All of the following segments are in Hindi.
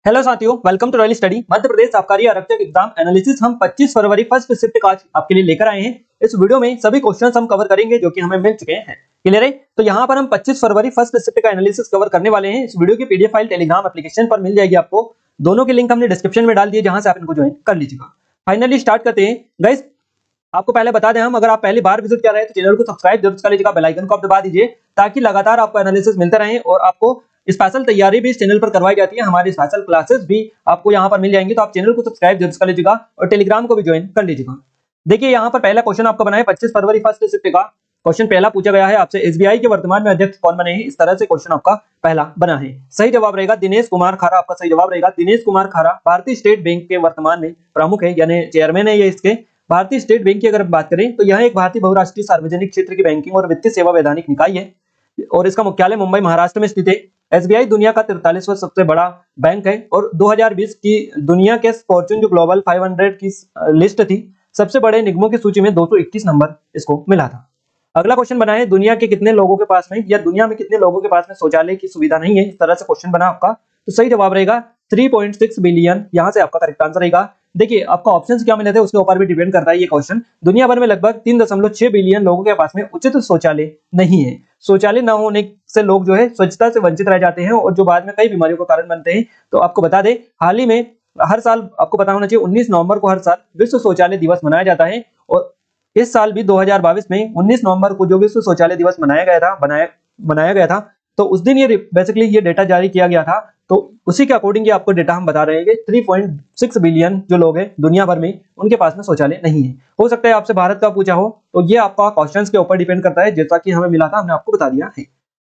हेलो साथियों, welcome to royal study Madhya Pradesh आबकारी आरक्षक एग्जाम एनालिसिस। हम 25 फरवरी फर्स्ट शिफ्ट का आज आपके लिए लेकर आए हैं। इस वीडियो में सभी क्वेश्चंस हम कवर करेंगे जो कि हमें मिल चुके हैं। क्लियर है? तो यहाँ पर हम 25 फरवरी फर्स्ट शिफ्ट का एनालिसिस कवर करने वाले हैं। इस वीडियो की पीडीएफ फाइल टेलीग्राम एप्लीकेशन पर मिल जाएगी आपको। दोनों के लिंक हमने डिस्क्रिप्शन में डाल दिए, जहां से आप इनको ज्वाइन कर लीजिएगा। फाइनली स्टार्ट करते हैं गाइस। आपको पहले बता दें, हम अगर आप पहली बार विजिट कर रहे हैं तो चैनल को सब्सक्राइब जरूर कर लीजिएगा, बेल आइकन को आप दबा दीजिए ताकि लगातार आपको एनालिसिस मिलते रहे और आपको स्पेशल तैयारी भी इस चैनल पर करवाई जाती है। हमारी स्पेशल क्लासेस भी आपको यहाँ पर मिल जाएंगी, तो आप चैनल को सब्सक्राइब जरूर कर लीजिएगा और टेलीग्राम को भी ज्वाइन कर लीजिएगा। देखिए यहाँ पर पहला क्वेश्चन आपका बना है 25 फरवरी फर्स्ट शिफ्ट का। क्वेश्चन पहला पूछा गया है आपसे, एसबीआई के वर्तमान में अध्यक्ष कौन बने हैं? इस तरह से क्वेश्चन आपका पहला बना है। सही जवाब रहेगा दिनेश कुमार खारा। आपका सही जवाब रहेगा दिनेश कुमार खारा। भारतीय स्टेट बैंक के वर्तमान में प्रमुख है, यानी चेयरमैन है ये इसके। भारतीय स्टेट बैंक की अगर बात करें तो यह एक भारतीय बहुराष्ट्रीय सार्वजनिक क्षेत्र की बैंकिंग और वित्तीय सेवा वैधानिक निकाय है और इसका मुख्यालय मुंबई महाराष्ट्र में स्थित है। एसबीआई दुनिया का 43वां सबसे बड़ा बैंक है और 2020 की दुनिया के फॉर्च्यून जो ग्लोबल 500 की लिस्ट थी, सबसे बड़े निगमों की सूची में 221 नंबर इसको मिला था। अगला क्वेश्चन बना है, दुनिया के कितने लोगों के पास में या दुनिया में कितने लोगों के पास में शौचालय की सुविधा नहीं है? इस तरह से क्वेश्चन बना आपका। तो सही जवाब रहेगा 3.6 बिलियन। यहां से आपका करेक्ट आंसर रहेगा। देखिए आपका ऑप्शंस क्या मिले थे उसके ऊपर भी डिपेंड करता है ये क्वेश्चन। दुनिया भर में लगभग 3.6 बिलियन लोगों के पास में उचित शौचालय नहीं है। शौचालय न होने से लोग जो है स्वच्छता से वंचित रह जाते हैं और जो बाद में कई बीमारियों का कारण बनते हैं। तो आपको बता दें, हाल ही में हर साल आपको पता होना चाहिए 19 नवंबर को हर साल विश्व शौचालय दिवस मनाया जाता है और इस साल भी 2022 में 19 नवंबर को जो विश्व शौचालय दिवस बनाया गया था, तो उस दिन ये बेसिकली ये डेटा जारी किया गया था। तो उसी के अकॉर्डिंग ये आपको डेटा हम बता रहे हैं। 3.6 बिलियन जो लोग हैं दुनिया भर में, उनके पास में शौचालय नहीं है। हो सकता है आपसे भारत का पूछा हो, तो ये आपका क्वेश्चंस के ऊपर डिपेंड करता है। जैसा कि हमें मिला था हमने आपको बता दिया है।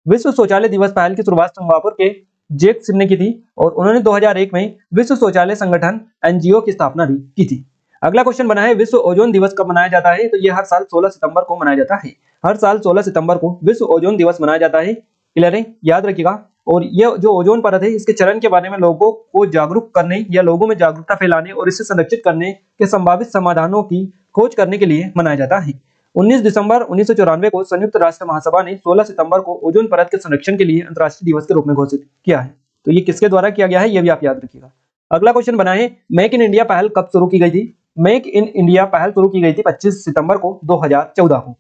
विश्व शौचालय दिवस पहल की शुरुआत सिंगापुर के जेक सिम ने की थी और उन्होंने 2001 में विश्व शौचालय संगठन एनजीओ की स्थापना भी की थी। अगला क्वेश्चन बना है, विश्व ओजोन दिवस कब मनाया जाता है? तो ये हर साल 16 सितंबर को मनाया जाता है। हर साल 16 सितंबर को विश्व ओजोन दिवस मनाया जाता है। क्लियर है? याद रखिएगा। और ये जो ओजोन परत है, इसके चरण के बारे में लोगों को जागरूक करने या लोगों में जागरूकता फैलाने और इसे संरक्षित करने के संभावित समाधानों की खोज करने के लिए मनाया जाता है। 19 दिसंबर 1994 को संयुक्त राष्ट्र महासभा ने 16 सितंबर को ओजोन परत के संरक्षण के लिए अंतर्राष्ट्रीय दिवस के रूप में घोषित किया है। तो ये किसके द्वारा किया गया है, ये भी आप याद रखिएगा। अगला क्वेश्चन बना है, मेक इन इंडिया पहल कब शुरू की गई थी? मेक इन इंडिया पहल शुरू की गई थी 25 सितंबर को 2014 को।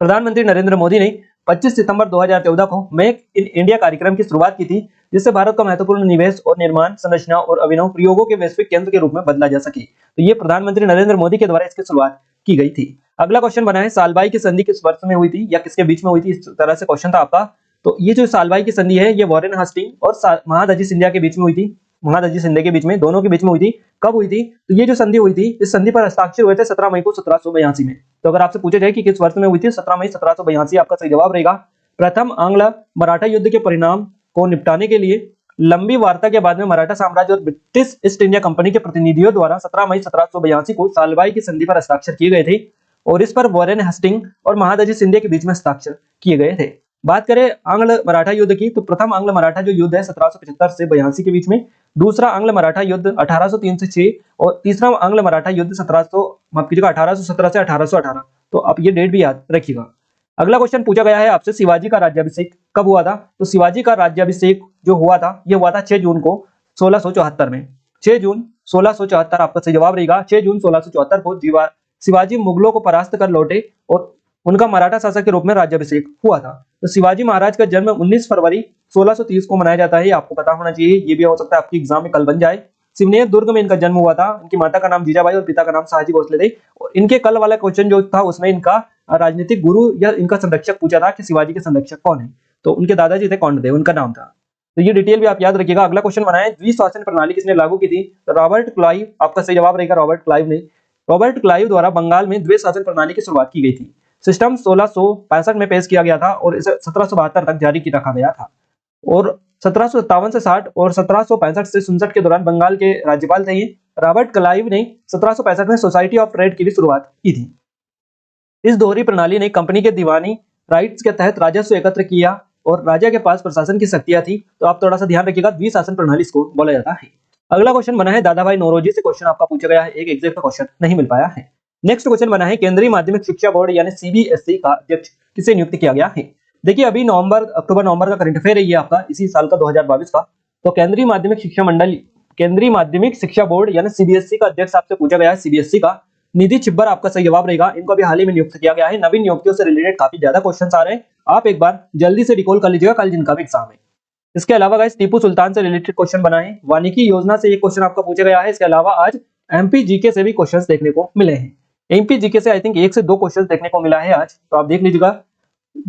प्रधानमंत्री नरेंद्र मोदी ने 25 सितंबर 2014 को मेक इन इंडिया कार्यक्रम की शुरुआत की थी, जिससे भारत का महत्वपूर्ण निवेश और निर्माण संरचना और अभिनव प्रयोगों के वैश्विक केंद्र के रूप में बदला जा सके। तो ये प्रधानमंत्री नरेंद्र मोदी के द्वारा इसकी शुरुआत की गई थी। अगला क्वेश्चन बना है, सालबाई की संधि किस वर्ष में हुई थी या किसके बीच में हुई थी? इस तरह से क्वेश्चन था आपका। तो ये जो सालबाई की संधि है, ये वॉरेन हास्टिंग और महादजी सिंधिया के बीच में हुई थी। महादजी शिंदे के बीच में, दोनों के बीच में हुई थी। कब हुई थी? तो ये जो संधि हुई थी, इस संधि पर हस्ताक्षर हुए थे 17 मई को 1782 में। तो अगर आपसे पूछा जाए कि किस वर्ष में हुई थी, 17 मई 1782 आपका सही जवाब रहेगा। प्रथम आंग्ल मराठा युद्ध के परिणाम को निपटाने के लिए लंबी वार्ता के बाद में मराठा साम्राज्य और ब्रिटिश ईस्ट इंडिया कंपनी के प्रतिनिधियों द्वारा 17 मई 1782 को सालबाई की संधि पर हस्ताक्षर किए गए थे और इस पर वॉरेन हेस्टिंग और महादजी शिंदे के बीच में हस्ताक्षर किए गए थे। बात करें आंग्ल मराठा युद्ध की, तो प्रथम आंग्ल मराठा जो युद्ध है 1775 से 82 के बीच में, दूसरा आंग्ल मराठा युद्ध 1803 से 6 और तीसरा आंग्ल मराठा युद्ध 1817 से 1818। तो आप ये डेट भी याद रखिएगा। अगला क्वेश्चन पूछा गया है आपसे, शिवाजी का राज्याभिषेक कब हुआ था? तो शिवाजी का राज्याभिषेक जो हुआ था, ये हुआ था 6 जून को 1674 में। 6 जून 1674 आपका सही जवाब रहेगा। 6 जून 1674 को शिवाजी मुगलों को परास्त कर लौटे और उनका मराठा शासक के रूप में राज्याभिषेक हुआ था। तो शिवाजी महाराज का जन्म 19 फरवरी 1630 को मनाया जाता है। आपको पता होना चाहिए, ये भी हो सकता है आपकी एग्जाम में कल बन जाए। सिवनेर दुर्ग में इनका जन्म हुआ था। इनकी माता का नाम जीजाबाई और पिता का नाम शाहजी भोसले थे। और इनके कल वाला क्वेश्चन जो था उसमें इनका राजनीतिक गुरु या इनका संरक्षक पूछा था कि शिवाजी के संरक्षक कौन है? तो उनके दादाजी थे कौंडदेव, उनका नाम था। तो ये डिटेल भी आप याद रखिएगा। अगला क्वेश्चन बनाए, द्विशासन प्रणाली किसने लागू की थी? तो रॉबर्ट क्लाइव आपका सही जवाब रहेगा, रॉबर्ट क्लाइव ने। रॉबर्ट क्लाइव द्वारा बंगाल में द्विशासन प्रणाली की शुरुआत की गई थी। सिस्टम 1665 में पेश किया गया था और इसे 1772 तक जारी रखा गया था और 1757 से 60 और 1765 से 67 के दौरान बंगाल के राज्यपाल थे ये। रॉबर्ट क्लाइव ने 1765 में सोसाइटी ऑफ ट्रेड की भी शुरुआत की थी। इस दोहरी प्रणाली ने कंपनी के दीवानी राइट्स के तहत राजस्व एकत्र किया और राजा के पास प्रशासन की शक्तियां थी। तो आप थोड़ा सा ध्यान रखिएगा, द्विशासन प्रणाली इसको बोला जाता है। अगला क्वेश्चन बना है, दादा भाई नौरोजी से क्वेश्चन आपका पूछा गया है, एक एग्जैक्ट क्वेश्चन नहीं मिल पाया है। नेक्स्ट क्वेश्चन बना है, केंद्रीय माध्यमिक शिक्षा बोर्ड यानी सीबीएसई का अध्यक्ष किसे नियुक्त किया गया है? देखिए अभी अक्टूबर नवंबर का करंट अफेयर है ये आपका, इसी साल का 2022 का। तो केंद्रीय माध्यमिक शिक्षा बोर्ड यानी सीबीएसई का अध्यक्ष आपसे पूछा गया है, सीबीएसई का। निधि छिब्बर आपका सही जवाब रहेगा। इनको भी हाल ही में नियुक्त किया गया है। नवीन नियुक्तियों से रिलेटेड काफी ज्यादा क्वेश्चन आ रहे हैं, आप एक बार जल्दी से रिकॉल कर लीजिएगा कल जिनका भी एग्जाम है। इसके अलावा गाइस टीपू सुल्तान से रिलेटेड क्वेश्चन बनाए, वानिकी योजना से ये क्वेश्चन आपका पूछा गया है। इसके अलावा आज एमपी जीके से भी क्वेश्चंस देखने को मिले हैं। एमपी जीके से आई थिंक 1 से 2 क्वेश्चंस देखने को मिला है आज, तो आप देख लीजिएगा।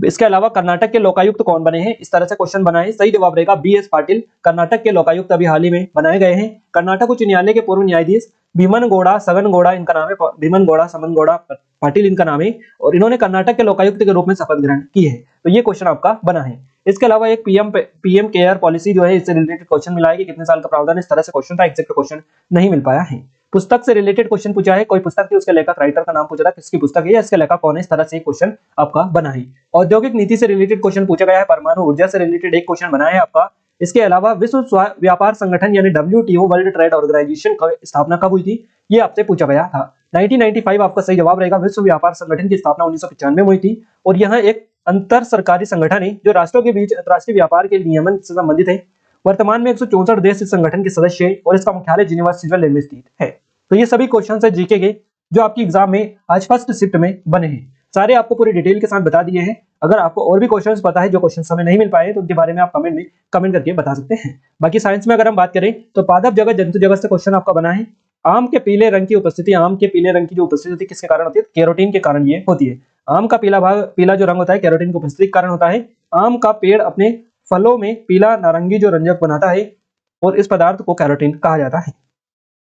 इसके अलावा कर्नाटक के लोकायुक्त कौन बने हैं, इस तरह से क्वेश्चन बनाए। सही जवाब रहेगा बीएस पाटिल। कर्नाटक के लोकायुक्त अभी हाल ही में बनाए गए हैं। कर्नाटक उच्च न्यायालय के पूर्व न्यायाधीश भीमन गौड़ा सगन गौड़ा इनका नाम है, भीमन गौड़ा समन गौड़ा पाटिल इनका नाम है, और इन्होंने कर्नाटक के लोकायुक्त के रूप में शपथ ग्रहण की है। तो ये क्वेश्चन आपका बना है। इसके अलावा एक पीएम केयर पॉलिसी जो है, इससे रिलेटेड क्वेश्चन मिला है कि कितने साल का प्रावधान, इस तरह से क्वेश्चन था। एग्जैक्ट क्वेश्चन नहीं मिल पाया है। पुस्तक से रिलेटेड क्वेश्चन पूछा है, कोई पुस्तक थी, उसके लेखक राइटर का नाम पूछा था, किसकी पुस्तक है या इसके लेखक कौन है, इस तरह से क्वेश्चन आपका बना है। औद्योगिक नीति से रिलेटेड क्वेश्चन पूछा गया है। परमाणु ऊर्जा से रिलेटेड एक क्वेश्चन बना है आपका। इसके अलावा विश्व व्यापार संगठन यानी WTO वर्ल्ड ट्रेड ऑर्गेनाइजेशन की स्थापना कब हुई थी, ये आपसे पूछा गया था। 1995 आपका सही जवाब रहेगा। विश्व व्यापार संगठन की स्थापना 1995 में हुई थी, और यह एक अंतर सरकारी संगठन है जो राष्ट्रों के बीच अंतरराष्ट्रीय व्यापार के नियमन से संबंधित है। वर्तमान में 164 देश इस संगठन के सदस्य है, और इसका मुख्यालय जिनेवा स्विट्जरलैंड में स्थित है। तो ये सभी क्वेश्चन है जीके के जो आपकी एग्जाम में आज फर्स्ट शिफ्ट में बने हैं। सारे आपको पूरी डिटेल के साथ बता दिए हैं। अगर आपको और भी क्वेश्चंस पता है जो क्वेश्चन हमें नहीं मिल पाए तो उनके बारे में आप कमेंट में कमेंट करके बता सकते हैं। बाकी साइंस में अगर हम बात करें तो पादप जगत जंतु जगत से क्वेश्चन आपका बना है। आम के पीले रंग की उपस्थिति, आम के पीले रंग की जो उपस्थिति होती है किसके कारण होती है, कैरोटीन के कारण ये होती है। आम का पीला जो रंग होता है कैरोटीन की उपस्थिति के कारण होता है। आम का पेड़ अपने फलों में पीला नारंगी जो रंजक बनाता है, और इस पदार्थ को कैरोटीन कहा जाता है।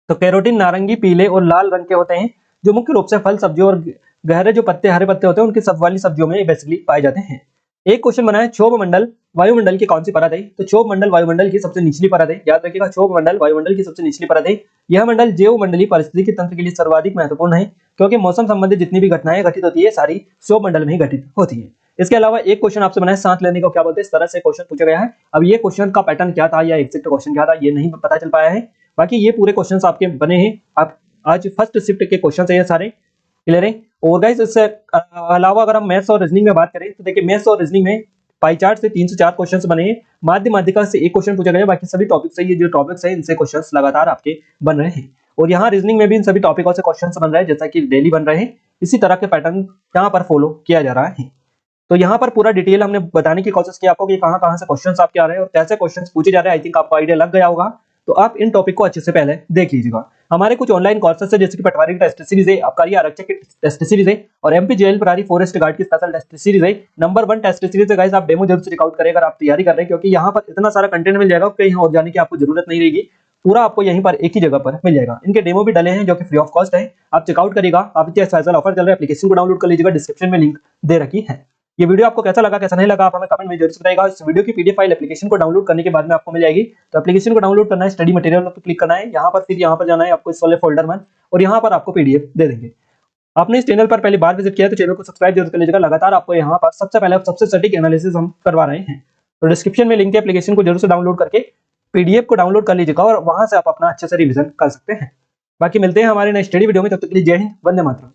तो कैरोटीन नारंगी, पीले और लाल रंग के होते हैं, जो मुख्य रूप से फल, सब्जियों और गहरे जो पत्ते, हरे पत्ते होते हैं उनकी सब वाली सब्जियों में बेसिकली पाए जाते हैं। एक क्वेश्चन बना है, क्षोभ मंडल वायुमंडल की कौन सी परत है, तो क्षोभ मंडल वायुमंडल की सबसे निचली परत है। याद रखिएगा, क्षोभ मंडल वायुमंडल की सबसे निचली परत है। यह मंडल जैव मंडलीय पारिस्थितिकी तंत्र के लिए सर्वाधिक महत्वपूर्ण है, क्योंकि मौसम संबंधित जितनी भी घटनाएं घटित होती है सारी क्षोभ मंडल में ही घटित होती है। इसके अलावा एक क्वेश्चन आपसे बना है, सांस लेने को क्या बोलते हैं, इस तरह से क्वेश्चन पूछा गया है। अब ये क्वेश्चन का पैटर्न क्या था या एग्जैक्ट क्वेश्चन क्या था ये नहीं पता चल पाया है। बाकी ये पूरे क्वेश्चंस आपके बने हैं। आप आज फर्स्ट शिफ्ट के क्वेश्चन है ये सारे क्लियर है। और गाइस इससे अलावा अगर हम मैथ्स और रीजनिंग में बात करें तो देखिए मैथ्स और रीजनिंग में पाई चार्ट से 3 से 4 क्वेश्चंस बने हैं। माध्यमिका से एक क्वेश्चन पूछा गया है। बाकी सभी टॉपिक से ये जो टॉपिक्स है इनसे क्वेश्चंस लगातार आपके बन रहे हैं, और यहाँ रीजनिंग में भी इन सभी टॉपिकों से क्वेश्चंस बन रहे हैं जैसा कि डेली बन रहे हैं। इसी तरह के पैटर्न यहाँ पर फॉलो किया जा रहा है। तो यहाँ पर पूरा डिटेल हमने बताने की कोशिश की आपको कि कहाँ से क्वेश्चंस आपके आ रहे हैं और कैसे क्वेश्चंस पूछे जा रहे हैं। आई थिंक आपको आइडिया लग गया होगा। तो आप इन टॉपिक को अच्छे से पहले देख लीजिएगा। हमारे कुछ ऑनलाइन कोर्सेस है जैसे कि पटवारी की टेस्ट सीरीज है, आबकारी आरक्षक की टेस्ट सीरीज है, और एमपी जेएल प्रहरी फॉरेस्ट गार्ड की स्पेशल टेस्ट सीरीज है। नंबर 1 टेस्ट सीरीज है गाइस, आप डेमो जरूर से चेकआउट करें अगर आप तैयारी कर रहे हैं, क्योंकि यहाँ पर इतना सारा कंटेंट मिल जाएगा कहीं और जाने की आपको जरूरत नहीं रहेगी। पूरा आपको यहीं पर एक ही जगह पर मिल जाएगा। इनके डेमो भी डले हैं जो कि फ्री ऑफ कॉस्ट है, आप चेकआउट करिएगा। आप स्पेशल ऑफर चल रहा है, एप्लीकेशन को डाउनलोड कर लीजिएगा, डिस्क्रिप्शन में लिंक दे रखी है। ये वीडियो आपको कैसा लगा कैसा नहीं लगा आप हमें कमेंट में जरूर बताइएगा। इस वीडियो की पीडीएफ फाइल एप्लीकेशन को डाउनलोड करने के बाद में आपको मिल जाएगी। तो एप्लीकेशन को डाउनलोड करना है, स्टडी मटेरियल पर क्लिक करना है, यहाँ पर फिर यहाँ पर जाना है आपको इस वाले फोल्डर में, और यहाँ पर आपको पीडीएफ दे देंगे। आपने इस चैनल पर पहली बार विजिट किया तो चैनल को सब्सक्राइब जरूर कर लीजिएगा। लगातार आपको यहाँ पर सबसे पहले सबसे सटीक एनालिसिस हम करवा रहे हैं। तो डिस्क्रिप्शन में लिंक है, एप्लीकेशन को जरूर से डाउनलोड करके पीडीएफ को डाउनलोड कर लीजिएगा, और वहां से आप अपना अच्छे से रिविजन कर सकते हैं। बाकी मिलते हैं हमारे नेक्स्ट स्टडी वीडियो में, तब तक के लिए जय हिंद, वंदे मातरम।